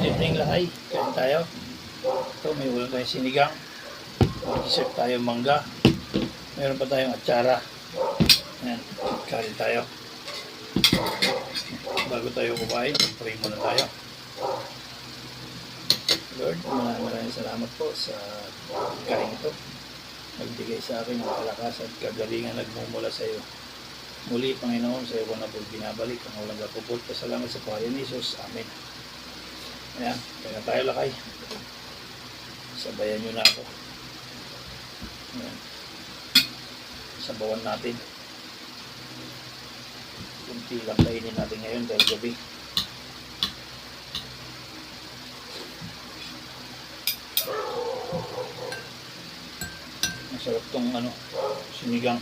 Simpleng lakay. Kain tayo. Ito, may ulam tayong sinigang. May dessert tayo mangga. Meron pa tayong atsara. Ayan, kain tayo. Bago tayo kumain, pray muna tayo. Lord, maraming salamat po sa kain ito. Nagbigay sa akin ng kalakasan at kagalingan nagmumula sa iyo. Muli, Panginoon, sa iyo ko na po binabalik ang walang kapupot. Pasalamat sa pangalan ni Jesus. Amen. Ayan, kaya tayo lakay. Sabayan nyo na ako. Ayan. Sabawan natin. Kunti lang kainin natin ngayon dahil gabi. Masarap tong sinigang.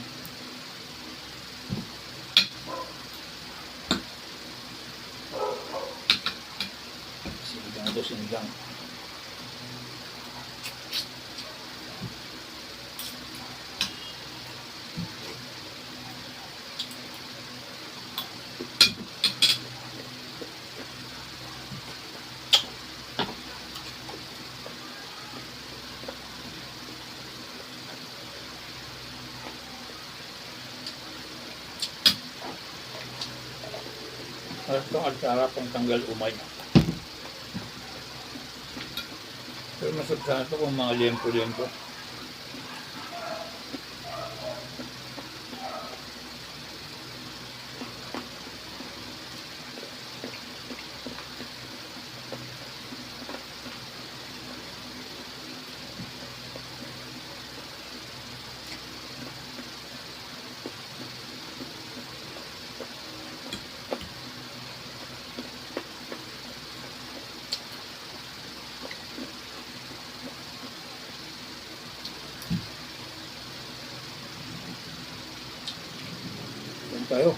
Sinigang. At itong atsara pang tanggal umay. Pero masarap sana ito kung mga liempo-liempo. Tayo.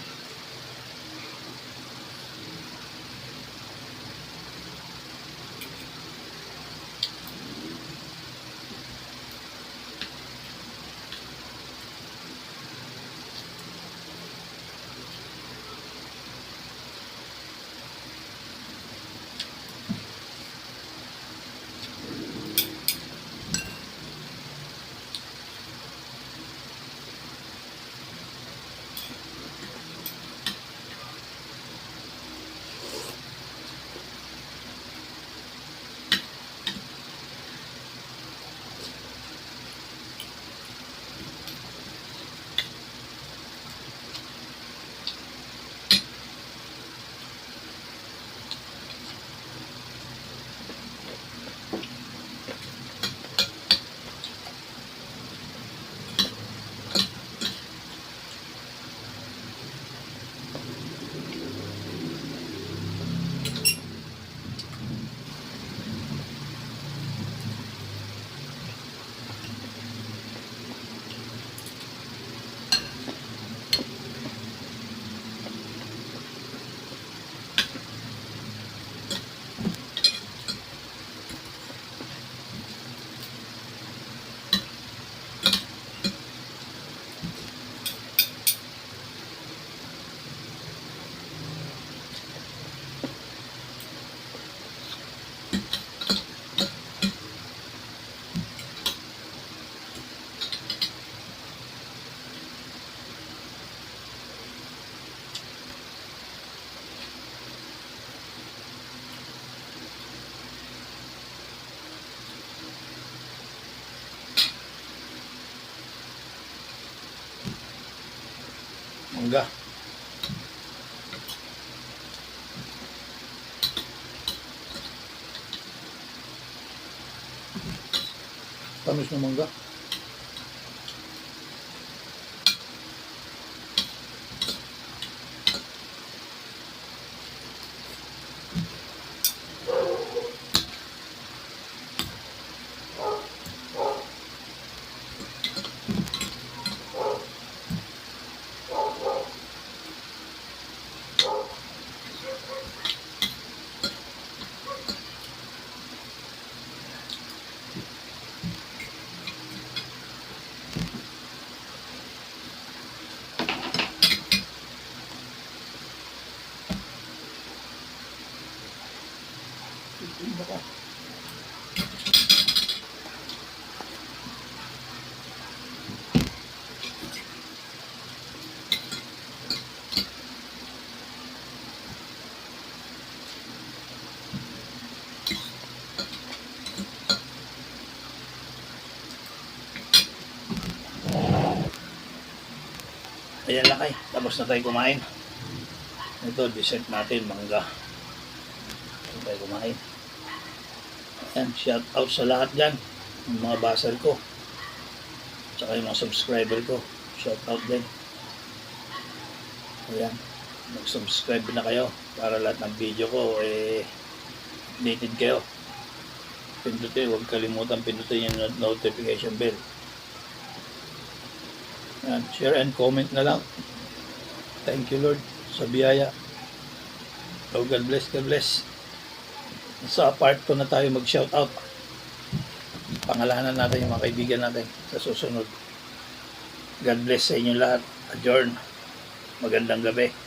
Mangga. Tamis ng mangga. Titinda ka. Ayan lang kay, tapos na tayo kumain. Ito, dessert natin, mangga. Ito tayo kumain. Ayan, shout out sa lahat dyan. Yung mga basal ko. Tsaka yung mga subscriber ko. Shout out din. Ayan, mag-subscribe na kayo para lahat ng video ko updated kayo. Pindutin, huwag kalimutan pindutin yung notification bell. Ayan, share and comment na lang. Thank you Lord sa biyaya. Oh, God bless, God bless. Sa part 2 na tayo mag-shout out. Pangalanan natin yung mga kaibigan natin sa susunod. God bless sa inyo lahat. Adjourn. Magandang gabi.